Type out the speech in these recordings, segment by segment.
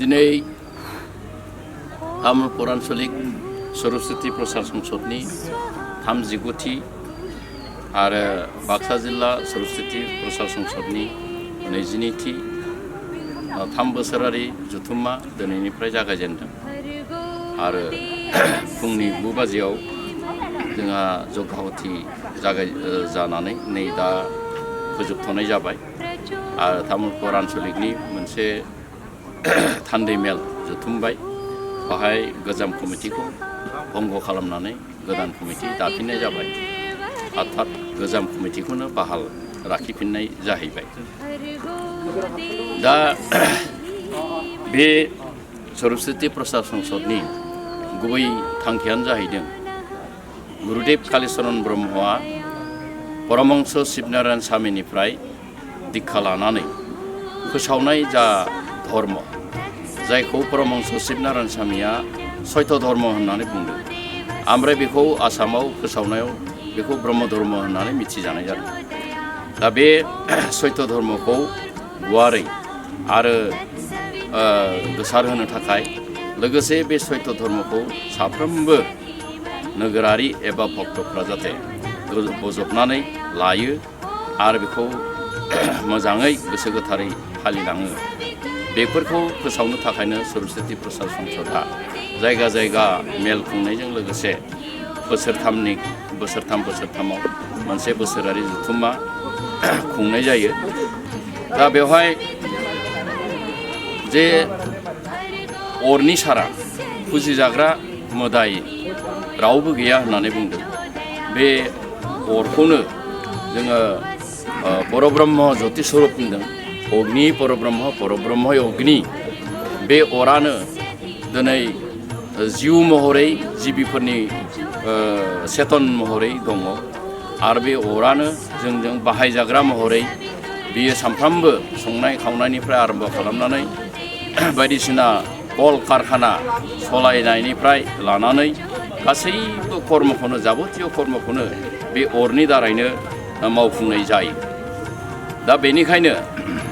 दिनै तामुलपुर आन्चलिक सरस्वती प्रसार संसदनि 39थि आरो बाक्सा जिल्ला सरस्वती प्रसार संसदनि 22थि 3 बोसोरारि जथुम्मा दिनैनिफ्राय जागायजेनदों आरो फुंनि 9 बाजियाव जोंहा जग्गाहति जानानै नै दा फोजोबथ'नाय जाबाय आरो तामुलपुर आन्चलिकनि मोनसे थान्दै मेल जथुमबाय बाहाय गोजाम कमिटिखौ भंग खालामनानै गोदान कमिटि दाफिननाय जाबाय अर्थात गोजाम कमिटिखौनो बहाल लाखिफिननाय जाहैबाय। दा बे सरस्वती प्रसार संसदनि गुबै थांखियानो जाहैदों गुरुदेव कालीचरण ब्रह्मआ परमहंस शिवनारायण स्वामीनिफ्राय दीक्षा लानानै फोसावनाय जा धर्म जायखौ परमहंस शिवनारायण स्वामीया सैथ धर्म होननानै बुंदों ओमफ्राय बेखौ आसामाव फोसावनायाव बेखौ ब्रह्म धर्म होननानै मिथिजानाय जादों। दा बे सैथ धर्मखौ गुवारै आरो गोसारहोनो थाखाय लोगोसे बे सैथ धर्मखौ साफ्रोमबो नोगोरारि एबा भक्तफ्रा जाहाथे बजबनानै लायो आरो बेखौ मोजाङै गोसो गोथारै फालिलाङो बेफोरखौ फोसावनो थाखायनो सरस्वती प्रसार संसदआ जायगा जायगा मेल खुंनायजों लोगोसे बोसोरथामाव मोनसे बोसोरारि जथुम्मा खुंनाय जायो। दा बेवहाय जे अरनि सारा फुजिजाग्रा मोदाय रावबो गैया होननानै बुंदों। बे अरखौनो जोङो परब्रह्म ज्योति स्वरूप बुंदों। अग्नि परब्रह्म अग्नि बे अरानो दिनै जिउ महरै जिबिफोरनि चेतन महरै दङ आरो बे अरानो जोंजों बाहायजाग्रा महरै बियो सानफ्रामबो संनाय खावनायनिफ्राय आरम्भ खालामनानै बायदिसिना कल कारखाना सलायनायनिफ्राय लानानै गासैबो कर्मखौनो जाबोतिय कर्मखौनो बे अरनि दारैनो मावफुंनाय जायो। दा बेनिखायनो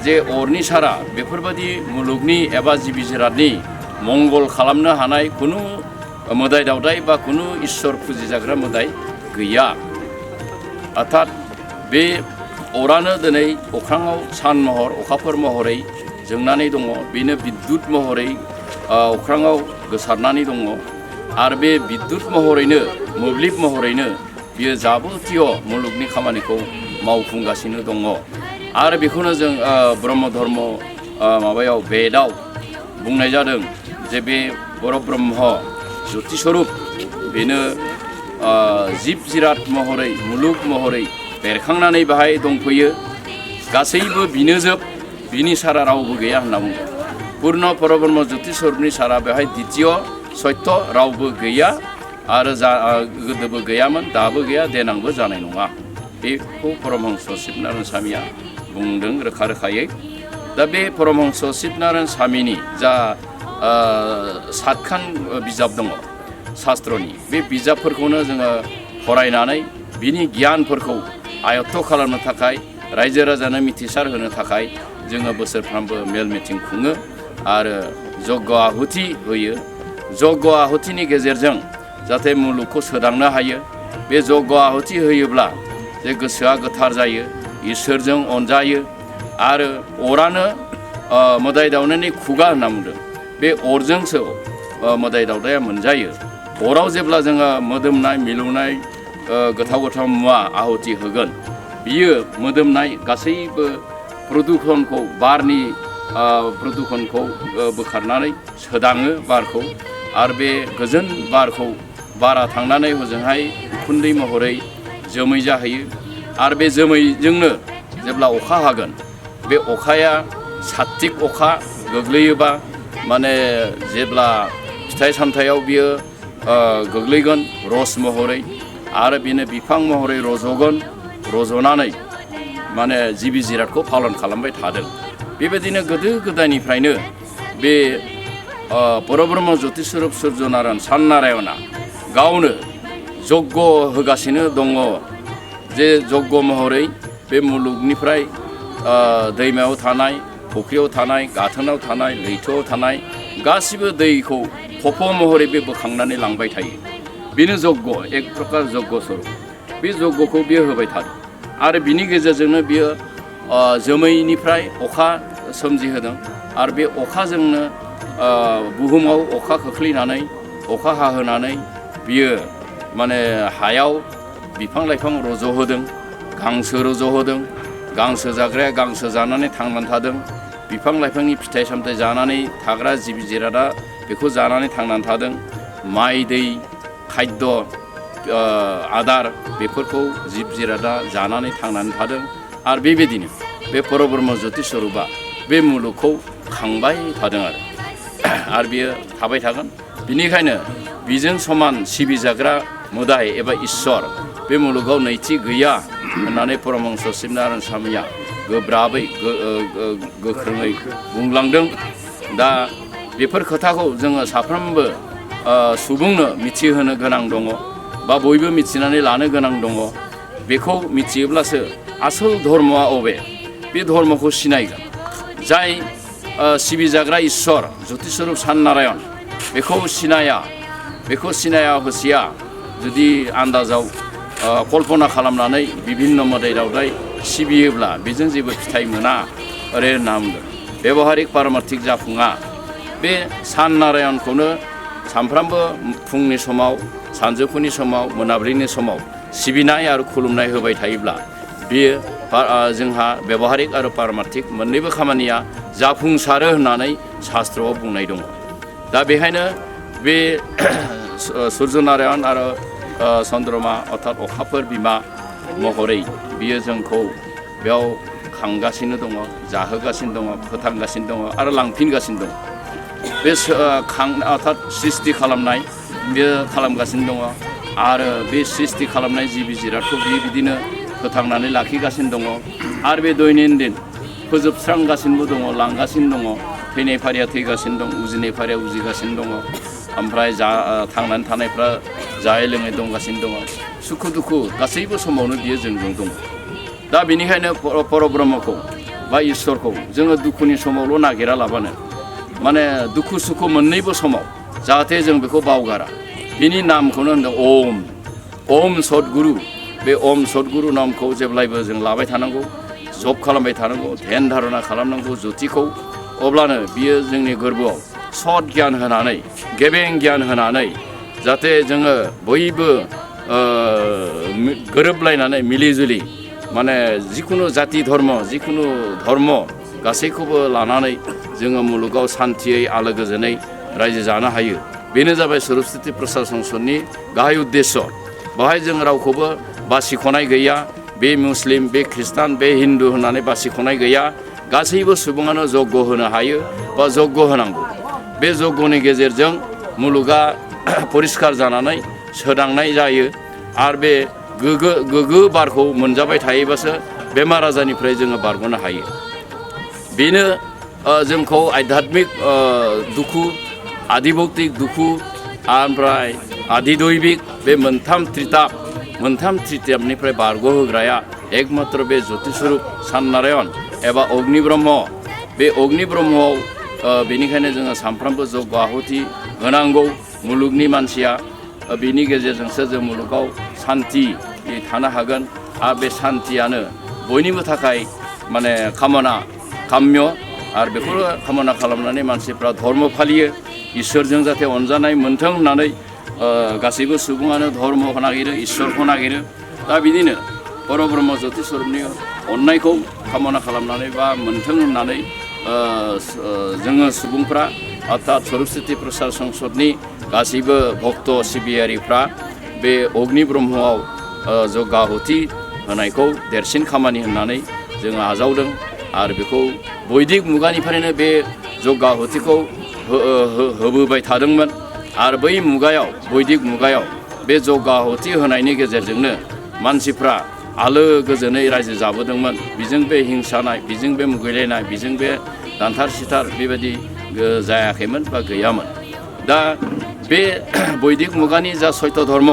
जे अरनि सारा बेफोरबायदि मुलुगनि एबा जिबि जिरादनि मंगल खालामनो हानाय खुनु मोदाय दावदाय बा खुनु इसोर फुजिजाग्रा मोदाय गैया। अर्थात बे अरानो दिनै अख्राङाव सान महर अखाफोर महरै जोंनानै दङ। बेनो बिद्युत महरै अख्राङाव गोसारनानै दङ आरो बे बिद्युत महरैनो मोब्लिब महरैनो बियो जाबोतिय मुलुगनि खामानिखौ मावफुंगासिनो दङ आरो बेखौनो जों ब्रह्म धर्म माबायाव बेदाव बुंनाय जादों जे बे परब्रह्म ज्योति स्वरूप बेनो जिब जिराद महरै मुलुग महरै बेरखांनानै बाहाय दंफैयो। गासैबो बिनोजोब बिनि सारा रावबो गैया होनना बुंदों। पूर्ण परब्रह्म ज्योति स्वरूपनि सारा बेवहाय द्वितीय सत्य रावबो गैया आरो गोदोबो गैयामोन दाबो गैया देनांबो जानाय नङा। बेखौ परमहंस शिवनारायण स्वामीया बुंदों रोखा रोखायै। दा बे परमहंस शिवनारायण स्वामीनि जा 7खान बिजाब दङ शास्त्रनि बे बिजाबफोरखौनो जोङो फरायनानै बिनि गियानफोरखौ आयत्त खालामनो थाखाय रायजो राजानो मिथिसार होनो थाखाय जोङो बोसोरफ्रामबो मेल मिटिं खुङो आरो जग्ग आहुति होयो। जग्ग आहुतिनि गेजेरजों जाहाथे मुलुगखौ सोदांनो हायो। बे जग्ग आहुति होयोब्ला जे गोसोआ गोथार जायो इसोरजों अनजायो आरो अरानो मोदाय दावनायनि खुगा होनना बुंदों। बे अरजोंसो मोदाय दावदाया मोनजायो। अराव जेब्ला जोङो मोदोमनाय मिलौनाय गोथाव गोथाव मुवा आहुति होगोन बियो मोदोमनाय गासैबो प्रदुषणखौ बारनि प्रदुषणखौ बोखारनानै सोदाङो बारखौ आरो बे गोजोन बारखौ बारा थांनानै हजोंहाय उखुन्दै महरै जोमै जाहैयो आरो बे जोमैजोंनो जेब्ला अखा हागोन बे अखाया सात्विक अखा गोग्लैयोबा माने जेब्ला फिथाइ सामथायाव बियो गोग्लैगोन रस महरै आरो बेनो बिफां महरै रज'गोन रज'नानै माने जिबि जिरादखौ पालन खालामबाय थादों। बेबायदिनो गोदो गोदायनिफ्रायनो बे परब्रह्म ज्योति स्वरूप सूर्य नारायण सान नारायणआ गावनो जग्ग होगासिनो दङ। जे जग्ग महरै बे मुलुगनिफ्राय दैमायाव थानाय फुख्रियाव थानाय गाथोनाव थानाय लैथोआव थानाय गासिबो दैखौ खफ' महरै बे बोखांनानै लांबाय थायो। बेनो जग्य, एक प्रकार जग्य स्वरूप। बे जग्यखौ बियो होबाय थादों आरो बिनि गेजेरजोंनो बियो जोमैनिफ्राय अखा सोमजिहोदों आरो बे अखाजोंनो बुहुमाव अखा खोख्लैनानै अखा हाहोनानै बियो माने हायाव बिफां लाइफां रज'होदों, गांसो रज'होदों। गांसो जाग्राया गांसो जानानै थांनानै थादों। बिफां लाइफांनि फिथाइ सामथाइ जानानै थाग्रा जिब जिरादा बेखौ जानानै थांनानै थादों। माइ दै खाद्य आदार बेफोरखौ जिब जिरादा जानानै थांनानै थादों आरो बेबायदिनो बे परब्रह्म ज्योति स्वरूपा बे मुलुगखौ खांबाय थादों आरो बियो थाबाय थागोन। बिनिखायनो बिजों समान सिबिजाग्रा मोदाय एबा इसोर बे मुलुगाव नैथि गैया होननानै परमहंस शिबनारायण स्वामीया गोब्राबै गोख्रोङै बुंलांदों। दा बेफोर खोथाखौ जोङो साफ्रोमबो सुबुंनो मिथिहोनो गोनां दङ बा बयबो मिथिनानै लानो गोनां दङ। बेखौ मिथियोब्लासो आसोल धर्मआ अबे बे धर्मखौ सिनायगोन। जाय सिबिजाग्रा इसोर ज्योति स्वरूप सान नारायण बेखौ सिनाया हसिया जुदि आन्दाजाव कल्पना खालामनानै बिभिन्न मोदाय दावदाय सिबियोब्ला बेजों जेबो फिथाइ मोना ओरै होनना बुंदों। बेबहारिक पारमार्थिक जाफुङा। बे सान नारायणखौनो सानफ्रामबो फुंनि समाव, सानजौफुनि समाव, मोनाबिलिनि समाव सिबिनाय आरो खुलुमनाय होबाय थायोब्ला बेयो जोंहा बेबहारिक आरो पारमार्थिक मोननैबो खामानिया जाफुंसारो होननानै शास्त्रआव बुंनाय दङ। दा बेखायनो बे सुर्य नारायण आरो चन्द्रमा अर्थात अखाफोर बिमा महरै बियो जोंखौ बेयाव खांगासिनो दङ, जाहोगासिनो दङ, फोथांगासिनो दङ आरो लांफिनगासिनो दङ। बे अर्थात सृष्टि खालामनाय बेयो खालामगासिनो दङ आरो बे सृष्टि खालामनाय जिबि जिरादखौ बिदिनो फोथांनानै लाखिगासिनो दङ आरो बे दैनन्दिन फोजोबस्रांगासिनोबो दङ, लांगासिनो दङ। थैनाय फारिया थैगासिनो दं, उजिनाय फारिया उजिगासिनो दङ। ओमफ्राय थांनानै थानायफ्रा जायै लोङै दंगासिनो दङ। सुखु दुखु गासैबो समावनो बियो जोंजों दङ। दा बेनिखायनो परब्रह्मखौ बा इसोरखौ जोङो दुखुनि समावल' नागिरा लाबानो, माने दुखु सुखु मोननैबो समाव जाहाथे जों बेखौ बावगारा। बिनि नामखौनो होनदों ओम सद्गुरु। बे ओम सद्गुरु नामखौ जेब्लायबो जों लाबाय थानांगौ, जप खालामबाय थानांगौ, ध्यान धारणा खालामनांगौ ज्योतिखौ। अब्लानो बियो जोंनि गोरबोआव सत गियान होनानै, गेबें गियान होनानै जाहाथे जोङो बयबो गोरोबलायनानै मिलिजुलि माने जिखुनु जाति धर्म, जिखुनु धर्म गासैखौबो लानानै जोङो मुलुगाव सान्थियै आलो गोजोनै रायजो जानो हायो। बेनो जाबाय सरस्वती प्रसाद संसदनि गाहाय उद्देश्य। बेवहाय जों रावखौबो बासिख'नाय गैया। बे मुस्लिम, बे ख्रिस्टान, बे हिन्दु होननानै बासिख'नाय गैया। गासैबो सुबुङानो जग्य होनो हायो बा जग्य होनांगौ। बे जग्यनि गेजेरजों मुलुगा परिष्कार जानानै सोदांनाय जायो आरो बे गोग्गो बारखौ मोनजाबाय थायोबासो बेमार आजारनिफ्राय जोङो बारग'नो हायो। बेनो जोंखौ आध्यात्मिक दुखु, आदिभौतिक दुखु ओमफ्राय आदिदैबिक बे मोनथाम त्रिताबनिफ्राय बारग'होग्राया एकमात्र बे ज्योति स्वरूप सान नारायण एबा अग्नि ब्रह्म। बे अग्नि ब्रह्मआव बेनिखायनो जोङो सानफ्रामबो जग्य आहुति होनांगौ। मुलुगनि मानसिया बेनि गेजेरजोंसो जों मुलुगाव सान्थि थानो हागोन आरो बे सान्थियानो बयनिबो थाखाय माने काम्य आरो बेखौ कामना खालामनानै मानसिफ्रा धर्म फालियो। इसोरजों जाहाथे अनजानाय मोन्थों होननानै गासैबो सुबुङानो धर्मखौ नागिरो, इसोरखौ नागिरो। दा बिदिनो परब्रह्म ज्योति स्वरूपनि अननायखौ कामना खालामनानै बा मोन्थों होननानै जोङो सुबुंफ्रा अर्थात सरस्वती प्रसाद संसदनि गासैबो भक्त सिबियारिफ्रा बे अग्नि ब्रह्मआव जग्य आहुति होनायखौ देरसिन खामानि होननानै जोङो आजावदों आरो बेखौ बैदिक मुगानिफ्रायनो बे जग्य आहुतिखौ होबोबाय थादोंमोन आरो बै मुगायाव, बैदिक मुगायाव बे जग्य आहुति होनायनि गेजेरजोंनो मानसिफ्रा आलो गोजोनै रायजो जाबोदोंमोन। बिजों बे हिंसानाय, बिजों बे मुगैलायनाय, बिजों बे दानथार सिथार बेबायदि जायाखैमोन बा गैयामोन। दा बे बैदिक मुगानि जा सैत्य धर्म,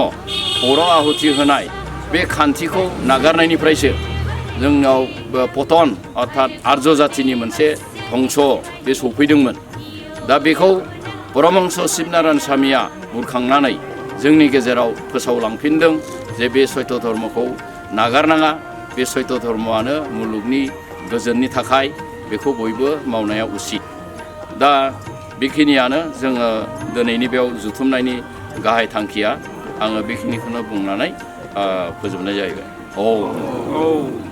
अर आहुति होनाय बे खान्थिखौ नागारनायनिफ्रायसो जोंनाव पतन अर्थात आर्य जाथिनि मोनसे धंस' बे सफैदोंमोन। दा बेखौ परमहंस शिबनारायण स्वामिया बुरखांनानै जोंनि गेजेराव फोसावलांफिनदों जे बे सत्य धर्मखौ नागारनाङा, बे सत्य धर्मआनो मुलुगनि गोजोननि थाखाय, बेखौ बयबो मावनाया उचित। दा बेखिनियानो जोङो दिनैनि बेयाव जुथुमनायनि गाहाय थांखिया। आङो बेखिनिखौनो बुंनानै फोजोबनाय जाहैबाय। औ।